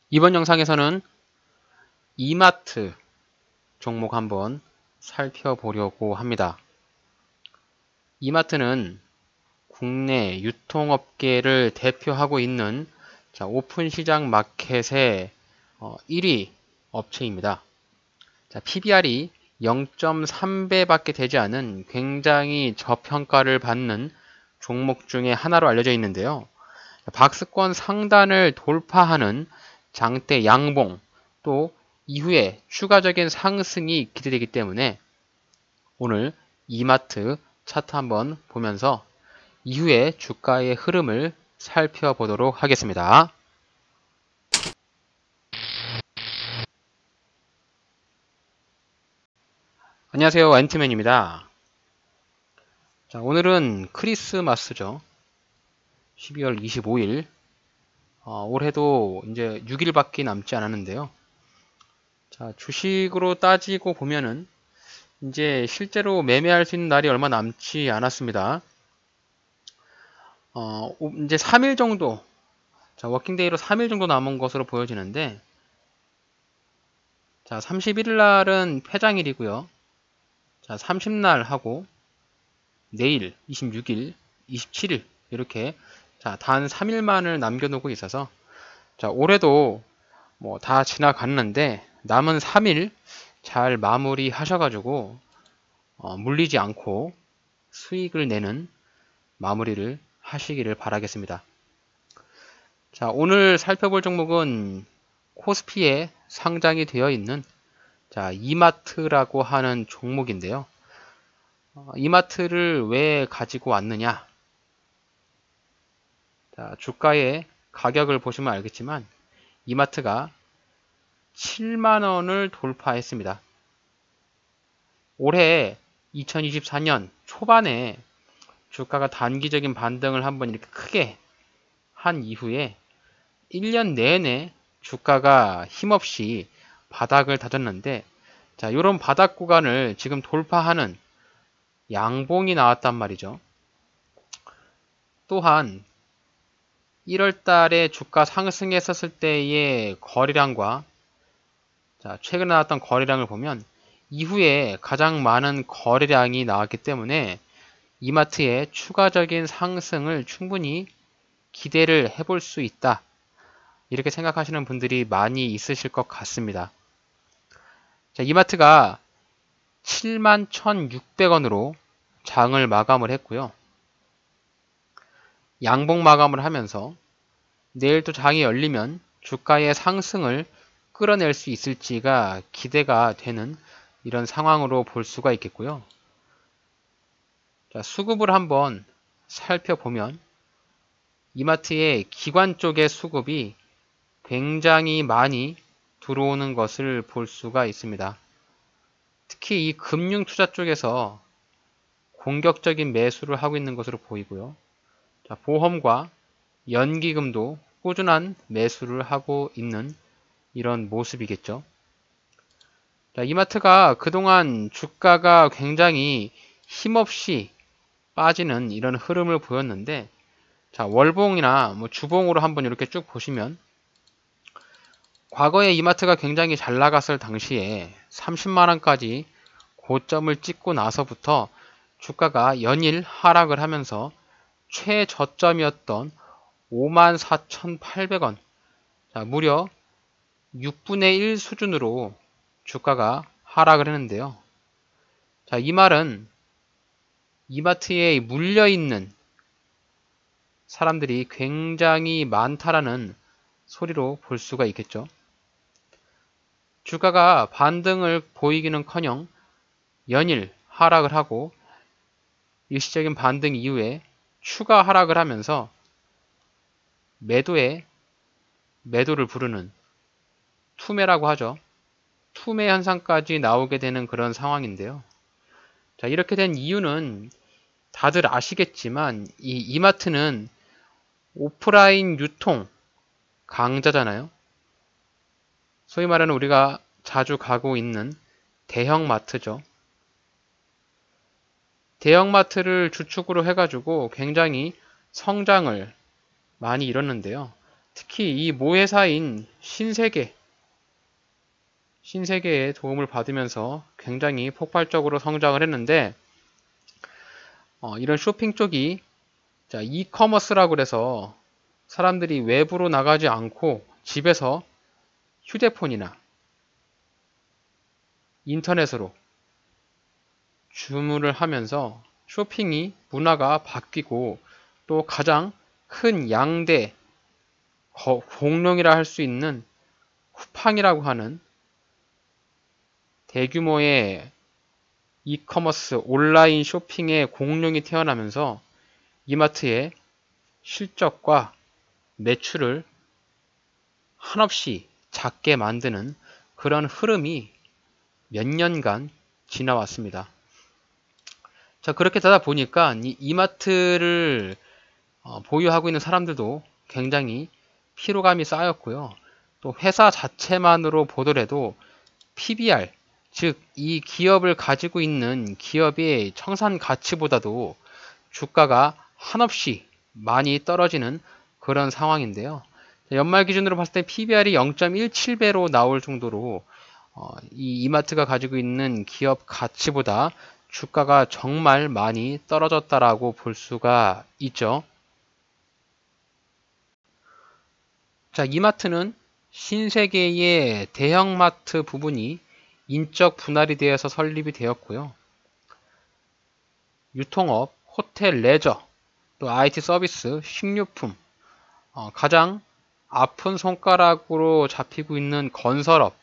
이번 영상에서는 이마트 종목 한번 살펴보려고 합니다. 이마트는 국내 유통업계를 대표하고 있는 오픈시장 마켓의 1위 업체입니다. PBR이 0.3배밖에 되지 않은 굉장히 저평가를 받는 종목 중에 하나로 알려져 있는데요. 박스권 상단을 돌파하는 장대 양봉, 또 이후에 추가적인 상승이 기대되기 때문에 오늘 이마트 차트 한번 보면서 이후에 주가의 흐름을 살펴보도록 하겠습니다. 안녕하세요, 앤트맨입니다. 자, 오늘은 크리스마스죠. 12월 25일. 올해도 이제 6일밖에 남지 않았는데요. 자, 주식으로 따지고 보면은 이제 실제로 매매할 수 있는 날이 얼마 남지 않았습니다. 이제 3일 정도, 워킹데이로 3일 정도 남은 것으로 보여지는데, 자, 31일 날은 폐장일이고요. 자, 30날 하고, 내일 26일, 27일, 이렇게, 단 3일만을 남겨놓고 있어서, 올해도 뭐 다 지나갔는데, 남은 3일 잘 마무리 하셔가지고, 물리지 않고 수익을 내는 마무리를 하시기를 바라겠습니다. 자, 오늘 살펴볼 종목은 코스피에 상장이 되어 있는 이마트라고 하는 종목인데요. 이마트를 왜 가지고 왔느냐? 자, 주가의 가격을 보시면 알겠지만 이마트가 7만원을 돌파했습니다. 올해 2024년 초반에 주가가 단기적인 반등을 한번 이렇게 크게 한 이후에 1년 내내 주가가 힘없이 바닥을 다졌는데, 자, 이런 바닥 구간을 지금 돌파하는 양봉이 나왔단 말이죠. 또한 1월 달에 주가 상승했었을 때의 거래량과 최근에 나왔던 거래량을 보면 이후에 가장 많은 거래량이 나왔기 때문에 이마트의 추가적인 상승을 충분히 기대를 해볼 수 있다. 이렇게 생각하시는 분들이 많이 있으실 것 같습니다. 자, 이마트가 71,600원으로 장을 마감을 했고요. 양봉 마감을 하면서 내일 또 장이 열리면 주가의 상승을 끌어낼 수 있을지가 기대가 되는 이런 상황으로 볼 수가 있겠고요. 자, 수급을 한번 살펴보면 이마트의 기관 쪽의 수급이 굉장히 많이 들어오는 것을 볼 수가 있습니다. 특히 이 금융 투자 쪽에서 공격적인 매수를 하고 있는 것으로 보이고요. 자, 보험과 연기금도 꾸준한 매수를 하고 있는 이런 모습이겠죠. 자, 이마트가 그동안 주가가 굉장히 힘없이 빠지는 이런 흐름을 보였는데, 자, 월봉이나 뭐 주봉으로 한번 이렇게 쭉 보시면 과거에 이마트가 굉장히 잘 나갔을 당시에 30만원까지 고점을 찍고 나서부터 주가가 연일 하락을 하면서 최저점이었던 54,800원, 무려 6분의 1 수준으로 주가가 하락을 했는데요. 자, 이 말은 이마트에 물려있는 사람들이 굉장히 많다라는 소리로 볼 수가 있겠죠. 주가가 반등을 보이기는커녕 연일 하락을 하고 일시적인 반등 이후에 추가 하락을 하면서 매도를 부르는 투매라고 하죠. 투매 현상까지 나오게 되는 그런 상황인데요. 자, 이렇게 된 이유는 다들 아시겠지만 이 이마트는 오프라인 유통 강자잖아요. 소위 말하는 우리가 자주 가고 있는 대형마트죠. 대형마트를 주축으로 해가지고 굉장히 성장을 많이 이뤘는데요. 특히 이 모회사인 신세계의 도움을 받으면서 굉장히 폭발적으로 성장을 했는데, 이런 쇼핑 쪽이 이커머스라고 그래서 사람들이 외부로 나가지 않고 집에서 휴대폰이나 인터넷으로 주문을 하면서 쇼핑이 문화가 바뀌고, 또 가장 큰 양대 공룡이라 할 수 있는 쿠팡이라고 하는 대규모의 이커머스 온라인 쇼핑의 공룡이 태어나면서 이마트의 실적과 매출을 한없이 작게 만드는 그런 흐름이 몇 년간 지나왔습니다. 자, 그렇게 되다 보니까 이 이마트를 보유하고 있는 사람들도 굉장히 피로감이 쌓였고요. 또 회사 자체만으로 보더라도 PBR, 즉 이 기업을 가지고 있는 기업의 청산 가치보다도 주가가 한없이 많이 떨어지는 그런 상황인데요. 연말 기준으로 봤을 때 PBR이 0.17배로 나올 정도로 이 이마트가 가지고 있는 기업 가치보다 주가가 정말 많이 떨어졌다라고 볼 수가 있죠. 자, 이마트는 신세계의 대형마트 부분이 인적 분할이 되어서 설립이 되었고요. 유통업, 호텔, 레저, 또 IT 서비스, 식료품, 가장 아픈 손가락으로 잡히고 있는 건설업.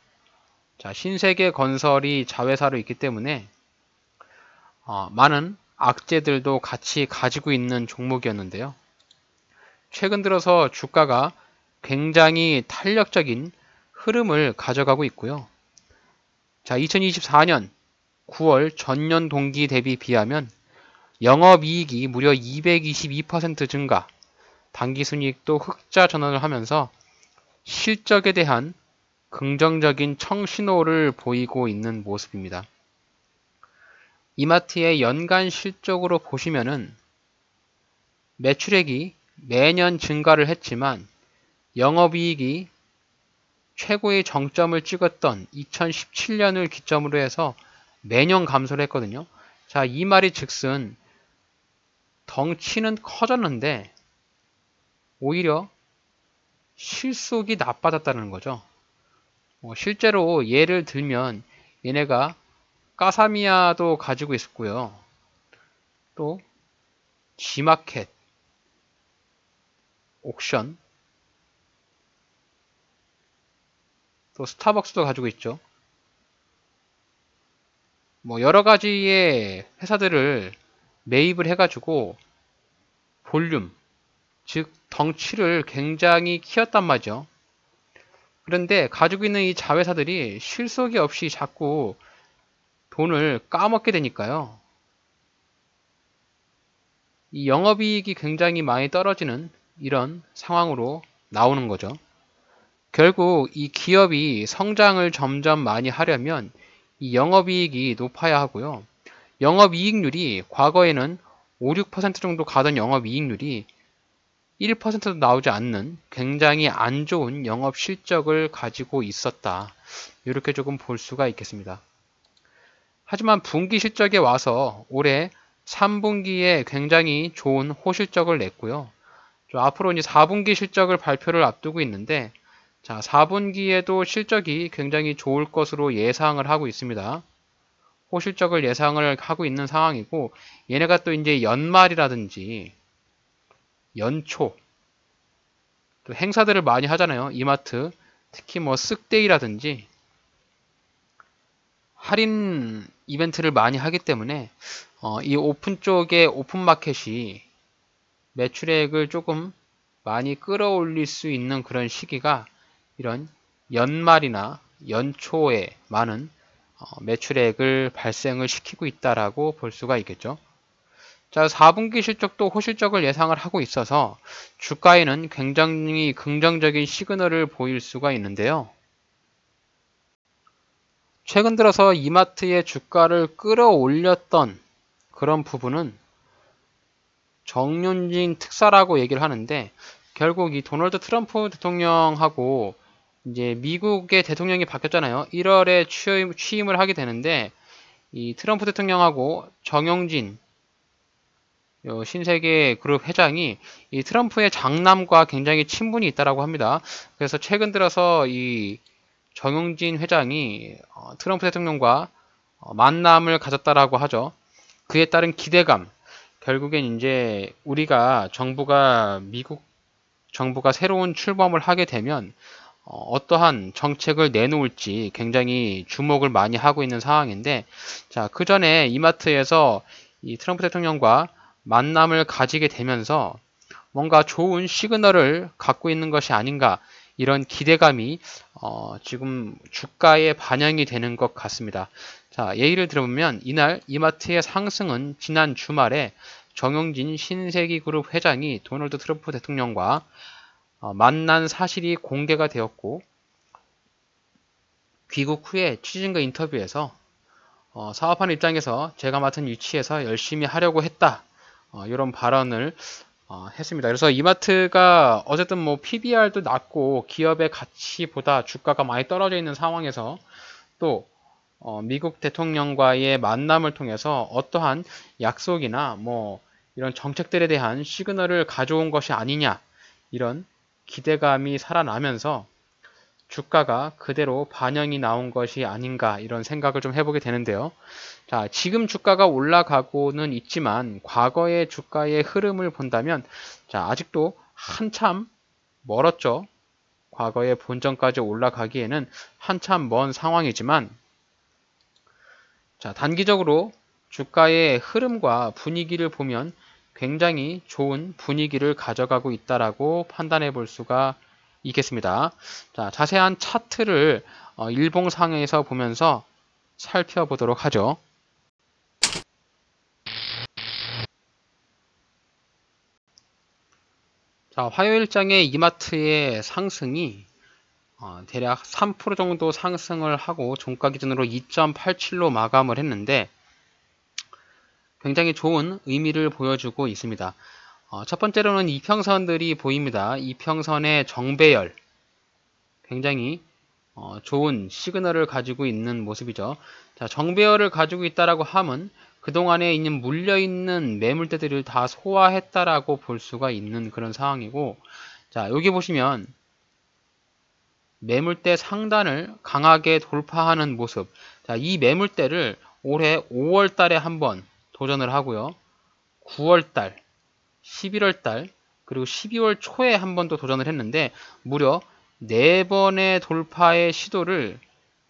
자, 신세계 건설이 자회사로 있기 때문에 많은 악재들도 같이 가지고 있는 종목이었는데요. 최근 들어서 주가가 굉장히 탄력적인 흐름을 가져가고 있고요. 자, 2024년 9월 전년 동기 대비 비하면 영업이익이 무려 222% 증가, 당기순이익도 흑자 전환을 하면서 실적에 대한 긍정적인 청신호를 보이고 있는 모습입니다. 이마트의 연간 실적으로 보시면은 매출액이 매년 증가를 했지만 영업이익이 최고의 정점을 찍었던 2017년을 기점으로 해서 매년 감소를 했거든요. 자, 이 말이 즉슨 덩치는 커졌는데 오히려 실속이 나빠졌다는 거죠. 실제로 예를 들면 얘네가 까사미야도 가지고 있었고요. 또 G마켓, 옥션, 또 스타벅스도 가지고 있죠. 여러 가지의 회사들을 매입을 해가지고 볼륨, 즉 덩치를 굉장히 키웠단 말이죠. 그런데 가지고 있는 이 자회사들이 실속이 없이 자꾸 돈을 까먹게 되니까요. 이 영업이익이 굉장히 많이 떨어지는 이런 상황으로 나오는 거죠. 결국 이 기업이 성장을 점점 많이 하려면 이 영업이익이 높아야 하고요. 영업이익률이 과거에는 5, 6% 정도 가던 영업이익률이 1%도 나오지 않는 굉장히 안 좋은 영업 실적을 가지고 있었다. 이렇게 조금 볼 수가 있겠습니다. 하지만 분기 실적에 와서 올해 3분기에 굉장히 좋은 호실적을 냈고요. 앞으로 이제 4분기 실적을 발표를 앞두고 있는데, 자, 4분기에도 실적이 굉장히 좋을 것으로 예상을 하고 있습니다. 호실적을 예상을 하고 있는 상황이고, 얘네가 또 이제 연말이라든지 연초, 또 행사들을 많이 하잖아요. 이마트. 특히 쓱데이라든지 할인 이벤트를 많이 하기 때문에 이 오픈 쪽에 오픈마켓이 매출액을 조금 많이 끌어올릴 수 있는 그런 시기가 이런 연말이나 연초에 많은 매출액을 발생을 시키고 있다라고 볼 수가 있겠죠. 자, 4분기 실적도 호실적을 예상을 하고 있어서 주가에는 굉장히 긍정적인 시그널을 보일 수가 있는데요. 최근 들어서 이마트의 주가를 끌어올렸던 그런 부분은 정윤진 특사라고 얘기를 하는데, 결국 이 도널드 트럼프 대통령하고 이제 미국의 대통령이 바뀌었잖아요. 1월에 취임을 하게 되는데 이 트럼프 대통령하고 정영진 신세계 그룹 회장이 이 트럼프의 장남과 굉장히 친분이 있다라고 합니다. 그래서 최근 들어서 이 정영진 회장이 트럼프 대통령과 만남을 가졌다라고 하죠. 그에 따른 기대감, 결국엔 이제 우리가 미국 정부가 새로운 출범을 하게 되면 어떠한 정책을 내놓을지 굉장히 주목을 많이 하고 있는 상황인데, 자, 그 전에 이마트에서 이 트럼프 대통령과 만남을 가지게 되면서 뭔가 좋은 시그널을 갖고 있는 것이 아닌가, 이런 기대감이 지금 주가에 반영이 되는 것 같습니다. 자, 예를 들어보면 이날 이마트의 상승은 지난 주말에 정용진 신세계그룹 회장이 도널드 트럼프 대통령과 만난 사실이 공개가 되었고, 귀국 후에 취재진과 인터뷰에서 사업하는 입장에서 제가 맡은 위치에서 열심히 하려고 했다, 이런 발언을 했습니다. 그래서 이마트가 어쨌든 뭐 PBR도 낮고 기업의 가치보다 주가가 많이 떨어져 있는 상황에서 또 미국 대통령과의 만남을 통해서 어떠한 약속이나 뭐 이런 정책들에 대한 시그널을 가져온 것이 아니냐, 이런 기대감이 살아나면서 주가가 그대로 반영이 나온 것이 아닌가, 이런 생각을 좀 해보게 되는데요. 자, 지금 주가가 올라가고는 있지만 과거의 주가의 흐름을 본다면, 자, 아직도 한참 멀었죠. 과거의 본전까지 올라가기에는 한참 먼 상황이지만, 자, 단기적으로 주가의 흐름과 분위기를 보면 굉장히 좋은 분위기를 가져가고 있다라고 판단해 볼 수가 있겠습니다. 자, 자세한 차트를 일봉상에서 보면서 살펴보도록 하죠. 자, 화요일장의 이마트의 상승이 대략 3% 정도 상승을 하고 종가 기준으로 2.87로 마감을 했는데 굉장히 좋은 의미를 보여주고 있습니다. 첫 번째로는 이평선들이 보입니다. 이평선의 정배열, 굉장히 좋은 시그널을 가지고 있는 모습이죠. 자, 정배열을 가지고 있다라고 함은 그동안에 있는 물려있는 매물대들을 다 소화했다라고 볼 수가 있는 그런 상황이고, 자, 여기 보시면 매물대 상단을 강하게 돌파하는 모습. 자, 이 매물대를 올해 5월 달에 한번 도전을 하고요. 9월 달, 11월 달, 그리고 12월 초에 한 번 더 도전을 했는데 무려 4번의 돌파의 시도를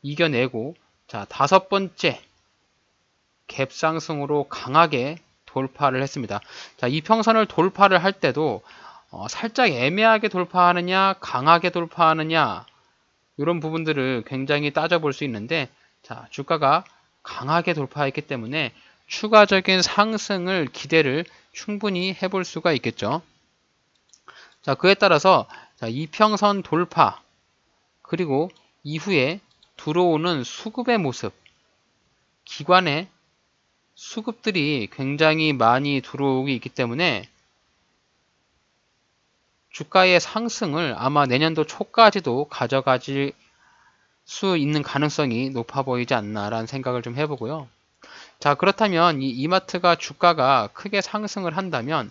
이겨내고, 자, 5번째 갭상승으로 강하게 돌파를 했습니다. 자, 이 평선을 돌파를 할 때도 살짝 애매하게 돌파하느냐, 강하게 돌파하느냐, 이런 부분들을 굉장히 따져볼 수 있는데, 자, 주가가 강하게 돌파했기 때문에 추가적인 상승을 기대를 충분히 해볼 수가 있겠죠. 자, 그에 따라서 자, 이평선 돌파, 그리고 이후에 들어오는 수급의 모습, 기관의 수급들이 굉장히 많이 들어오기 있기 때문에 주가의 상승을 아마 내년도 초까지도 가져가질 수 있는 가능성이 높아 보이지 않나라는 생각을 좀 해보고요. 자, 그렇다면 이 이마트가 주가가 크게 상승을 한다면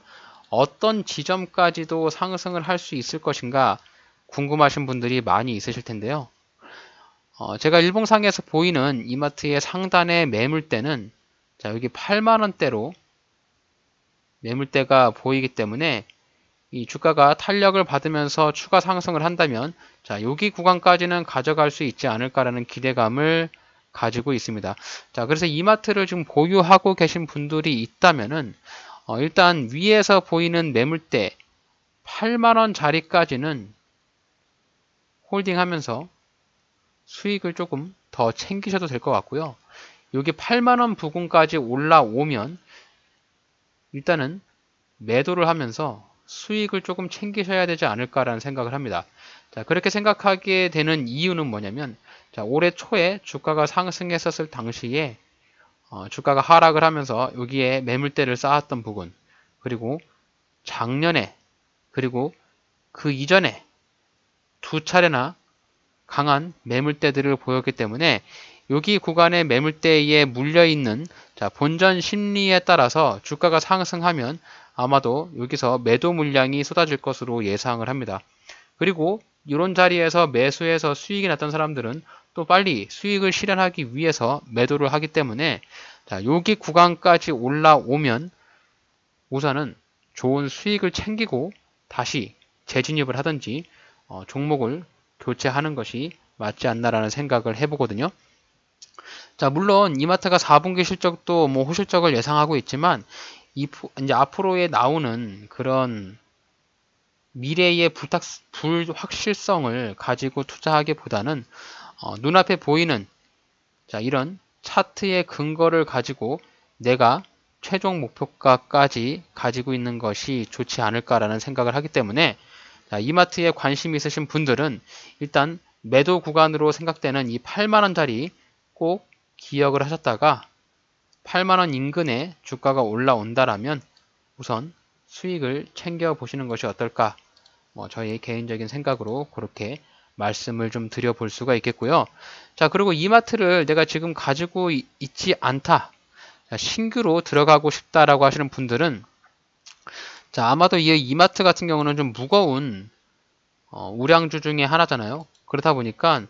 어떤 지점까지도 상승을 할 수 있을 것인가 궁금하신 분들이 많이 있으실 텐데요. 제가 일봉상에서 보이는 이마트의 상단의 매물대는 자, 여기 8만원대로 매물대가 보이기 때문에 이 주가가 탄력을 받으면서 추가 상승을 한다면 자, 여기 구간까지는 가져갈 수 있지 않을까라는 기대감을 가지고 있습니다. 자, 그래서 이마트를 지금 보유하고 계신 분들이 있다면은 일단 위에서 보이는 매물대 8만원 자리까지는 홀딩하면서 수익을 조금 더 챙기셔도 될 것 같고요. 여기 8만원 부근까지 올라오면 일단은 매도를 하면서 수익을 조금 챙기셔야 되지 않을까라는 생각을 합니다. 자, 그렇게 생각하게 되는 이유는 뭐냐면, 자, 올해 초에 주가가 상승했었을 당시에 주가가 하락을 하면서 여기에 매물대를 쌓았던 부분, 그리고 작년에, 그리고 그 이전에 두 차례나 강한 매물대들을 보였기 때문에 여기 구간의 매물대에 물려있는 본전 심리에 따라서 주가가 상승하면 아마도 여기서 매도 물량이 쏟아질 것으로 예상을 합니다. 그리고 이런 자리에서 매수해서 수익이 났던 사람들은 또 빨리 수익을 실현하기 위해서 매도를 하기 때문에 여기 구간까지 올라오면 우선은 좋은 수익을 챙기고 다시 재진입을 하든지 종목을 교체하는 것이 맞지 않나라는 생각을 해보거든요. 물론 이마트가 4분기 실적도 호실적을 예상하고 있지만 이제 앞으로에 나오는 그런 미래의 불확실성을 가지고 투자하기보다는 눈앞에 보이는 이런 차트의 근거를 가지고 내가 최종 목표가까지 가지고 있는 것이 좋지 않을까라는 생각을 하기 때문에 이마트에 관심 있으신 분들은 일단 매도 구간으로 생각되는 이 8만원짜리 꼭 기억을 하셨다가 8만원 인근에 주가가 올라온다라면 우선 수익을 챙겨 보시는 것이 어떨까, 저희 개인적인 생각으로 그렇게 말씀을 좀 드려볼 수가 있겠고요. 그리고 이마트를 내가 지금 가지고 있지 않다, 신규로 들어가고 싶다라고 하시는 분들은 아마도 이 이마트 같은 경우는 좀 무거운 우량주 중에 하나잖아요. 그러다 보니까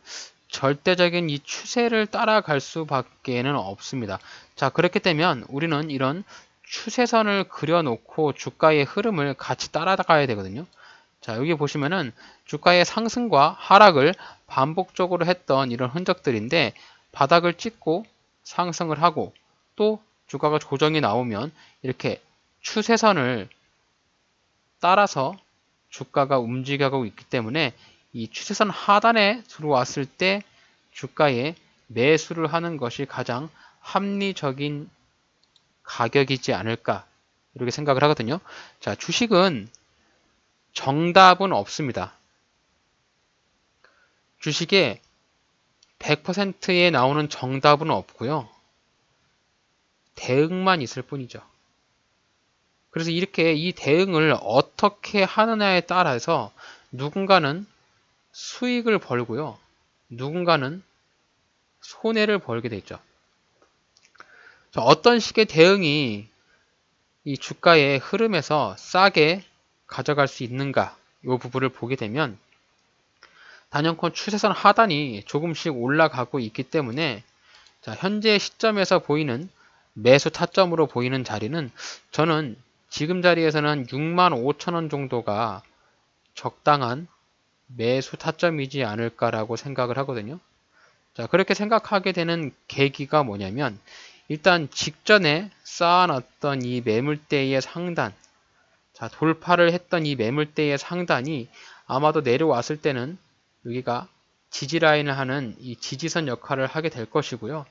절대적인 이 추세를 따라갈 수밖에는 없습니다. 그렇게 되면 우리는 이런 추세선을 그려놓고 주가의 흐름을 같이 따라가야 되거든요. 여기 보시면은 주가의 상승과 하락을 반복적으로 했던 이런 흔적들인데, 바닥을 찍고 상승을 하고 또 주가가 조정이 나오면 이렇게 추세선을 따라서 주가가 움직여가고 있기 때문에 이 추세선 하단에 들어왔을 때 주가에 매수를 하는 것이 가장 합리적인 가격이지 않을까, 이렇게 생각을 하거든요. 주식은 정답은 없습니다. 주식에 100%에 나오는 정답은 없고요. 대응만 있을 뿐이죠. 그래서 이렇게 이 대응을 어떻게 하느냐에 따라서 누군가는 수익을 벌고요, 누군가는 손해를 벌게 되죠. 어떤 식의 대응이 이 주가의 흐름에서 싸게 가져갈 수 있는가, 이 부분을 보게 되면 단연코 추세선 하단이 조금씩 올라가고 있기 때문에 현재 시점에서 보이는 매수 타점으로 보이는 자리는 저는 지금 자리에서는 65,000원 정도가 적당한 매수 타점이지 않을까라고 생각을 하거든요. 그렇게 생각하게 되는 계기가 뭐냐면, 일단 직전에 쌓아놨던 이 매물대의 상단, 돌파를 했던 이 매물대의 상단이 아마도 내려왔을 때는 여기가 지지라인을 하는 이 지지선 역할을 하게 될 것이고요.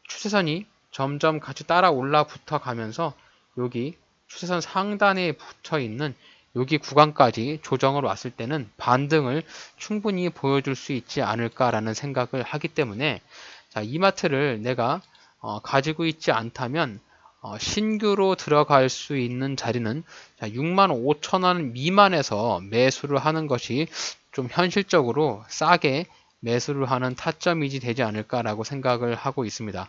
추세선이 점점 같이 따라 올라붙어 가면서 여기 추세선 상단에 붙어 있는 여기 구간까지 조정을 왔을 때는 반등을 충분히 보여줄 수 있지 않을까라는 생각을 하기 때문에 이마트를 내가 가지고 있지 않다면 신규로 들어갈 수 있는 자리는 65,000원 미만에서 매수를 하는 것이 좀 현실적으로 싸게 매수를 하는 타점이지 되지 않을까라고 생각을 하고 있습니다.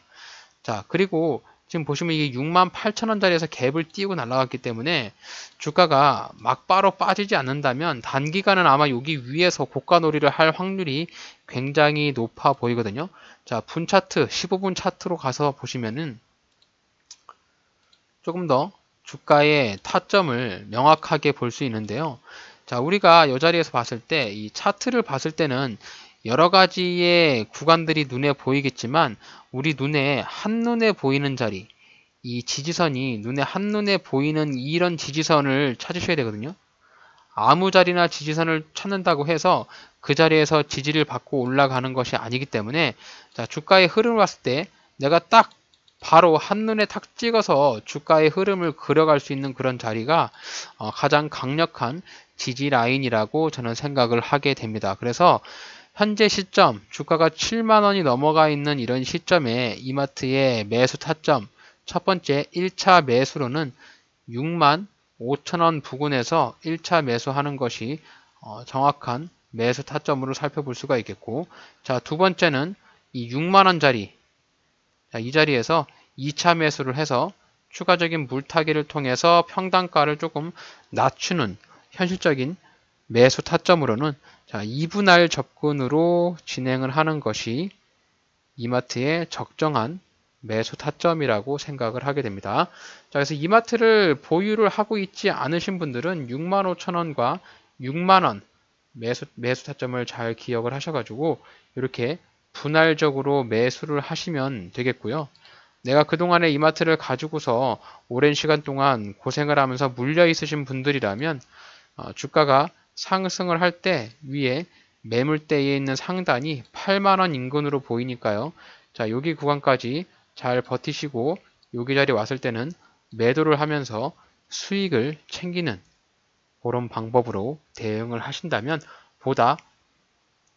그리고 지금 보시면 이게 68,000원짜리에서 갭을 띄우고 날아갔기 때문에 주가가 막바로 빠지지 않는다면 단기간은 아마 여기 위에서 고가놀이를 할 확률이 굉장히 높아 보이거든요. 분 차트, 15분 차트로 가서 보시면은 조금 더 주가의 타점을 명확하게 볼 수 있는데요. 우리가 이 자리에서 봤을 때, 이 차트를 봤을 때는 여러 가지의 구간들이 눈에 보이겠지만 우리 눈에 한눈에 보이는 자리, 이 지지선이 눈에 한눈에 보이는 이런 지지선을 찾으셔야 되거든요. 아무 자리나 지지선을 찾는다고 해서 그 자리에서 지지를 받고 올라가는 것이 아니기 때문에 주가의 흐름을 봤을 때 내가 딱 바로 한눈에 탁 찍어서 주가의 흐름을 그려갈 수 있는 그런 자리가 가장 강력한 지지 라인이라고 저는 생각을 하게 됩니다. 그래서 현재 시점 주가가 7만원이 넘어가 있는 이런 시점에 이마트의 매수 타점, 첫 번째 1차 매수로는 65,000원 부근에서 1차 매수하는 것이 정확한 매수 타점으로 살펴볼 수가 있겠고, 자, 두 번째는 이 6만원짜리, 자, 이 자리에서 2차 매수를 해서 추가적인 물타기를 통해서 평단가를 조금 낮추는 현실적인 매수 타점으로는 자, 2분할 접근으로 진행을 하는 것이 이마트의 적정한 매수 타점이라고 생각을 하게 됩니다. 자, 그래서 이마트를 보유를 하고 있지 않으신 분들은 65,000원과 6만원 매수 타점을 잘 기억을 하셔가지고 이렇게 분할적으로 매수를 하시면 되겠고요. 내가 그동안에 이마트를 가지고서 오랜 시간 동안 고생을 하면서 물려 있으신 분들이라면 주가가 상승을 할 때 위에 매물대에 있는 상단이 8만원 인근으로 보이니까요. 자, 여기 구간까지 잘 버티시고 여기 자리 왔을 때는 매도를 하면서 수익을 챙기는 그런 방법으로 대응을 하신다면 보다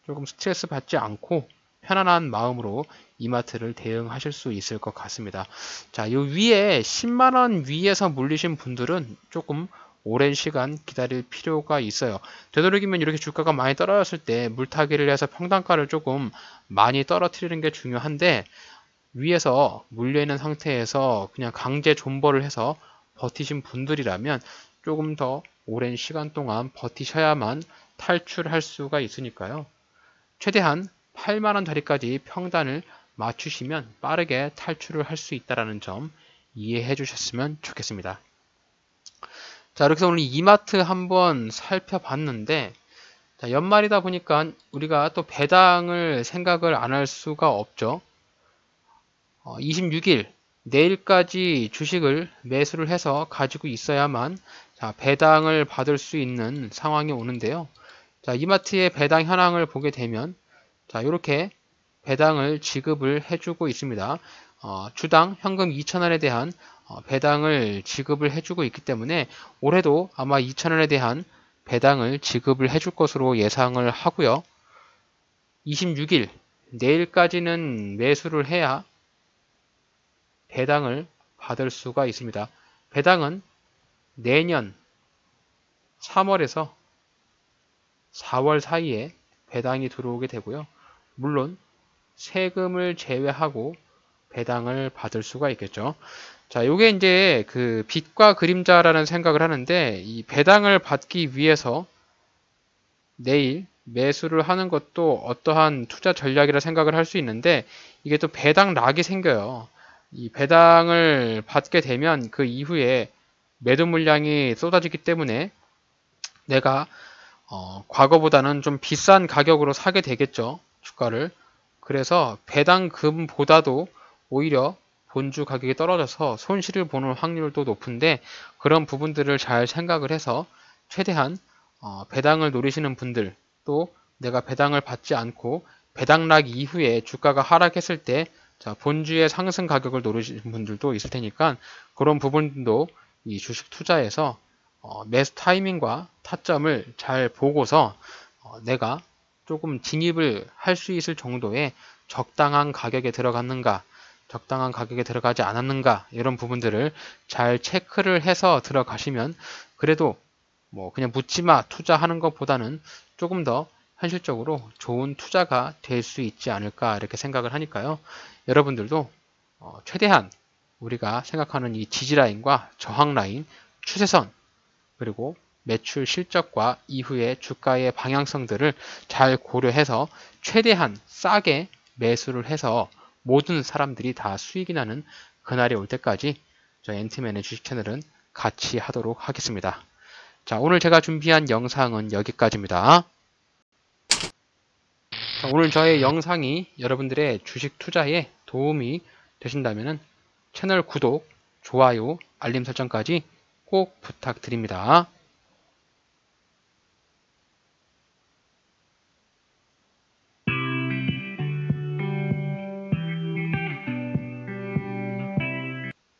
조금 스트레스 받지 않고 편안한 마음으로 이마트를 대응하실 수 있을 것 같습니다. 자, 요 위에 10만원 위에서 물리신 분들은 조금 오랜 시간 기다릴 필요가 있어요. 되도록이면 이렇게 주가가 많이 떨어졌을 때 물타기를 해서 평단가를 조금 많이 떨어뜨리는 게 중요한데, 위에서 물려있는 상태에서 그냥 강제 존버를 해서 버티신 분들이라면 조금 더 오랜 시간 동안 버티셔야만 탈출할 수가 있으니까요. 최대한 8만원 자리까지 평단을 맞추시면 빠르게 탈출을 할 수 있다는 점 이해해 주셨으면 좋겠습니다. 자, 이렇게 해서 오늘 이마트 한번 살펴봤는데, 자, 연말이다 보니까 우리가 또 배당을 생각을 안 할 수가 없죠. 26일 내일까지 주식을 매수를 해서 가지고 있어야만 자, 배당을 받을 수 있는 상황이 오는데요. 자, 이마트의 배당 현황을 보게 되면 자, 이렇게 배당을 지급을 해주고 있습니다. 주당 현금 2,000원에 대한 배당을 지급을 해주고 있기 때문에 올해도 아마 2,000원에 대한 배당을 지급을 해줄 것으로 예상을 하고요. 26일 내일까지는 매수를 해야 배당을 받을 수가 있습니다. 배당은 내년 3월에서 4월 사이에 배당이 들어오게 되고요. 물론 세금을 제외하고 배당을 받을 수가 있겠죠. 자, 요게 이제 그 빛과 그림자라는 생각을 하는데, 이 배당을 받기 위해서 내일 매수를 하는 것도 어떠한 투자 전략이라 생각을 할 수 있는데, 이게 또 배당락이 생겨요. 이 배당을 받게 되면 그 이후에 매도 물량이 쏟아지기 때문에 내가 과거보다는 좀 비싼 가격으로 사게 되겠죠, 주가를. 그래서 배당금보다도 오히려 본주 가격이 떨어져서 손실을 보는 확률도 높은데, 그런 부분들을 잘 생각을 해서 최대한 배당을 노리시는 분들, 또 내가 배당을 받지 않고 배당락 이후에 주가가 하락했을 때 자, 본주의 상승 가격을 노리시는 분들도 있을 테니까 그런 부분도 이 주식 투자에서 매수 타이밍과 타점을 잘 보고서 내가 조금 진입을 할 수 있을 정도의 적당한 가격에 들어갔는가, 적당한 가격에 들어가지 않았는가, 이런 부분들을 잘 체크를 해서 들어가시면 그래도 뭐 그냥 묻지마 투자하는 것보다는 조금 더 현실적으로 좋은 투자가 될 수 있지 않을까 이렇게 생각을 하니까요. 여러분들도 최대한 우리가 생각하는 이 지지라인과 저항라인, 추세선, 그리고 매출 실적과 이후의 주가의 방향성들을 잘 고려해서 최대한 싸게 매수를 해서 모든 사람들이 다 수익이 나는 그날이 올 때까지 저희 엔트맨의 주식 채널은 같이 하도록 하겠습니다. 자, 오늘 제가 준비한 영상은 여기까지입니다. 자, 오늘 저의 영상이 여러분들의 주식 투자에 도움이 되신다면 채널 구독, 좋아요, 알림 설정까지 꼭 부탁드립니다.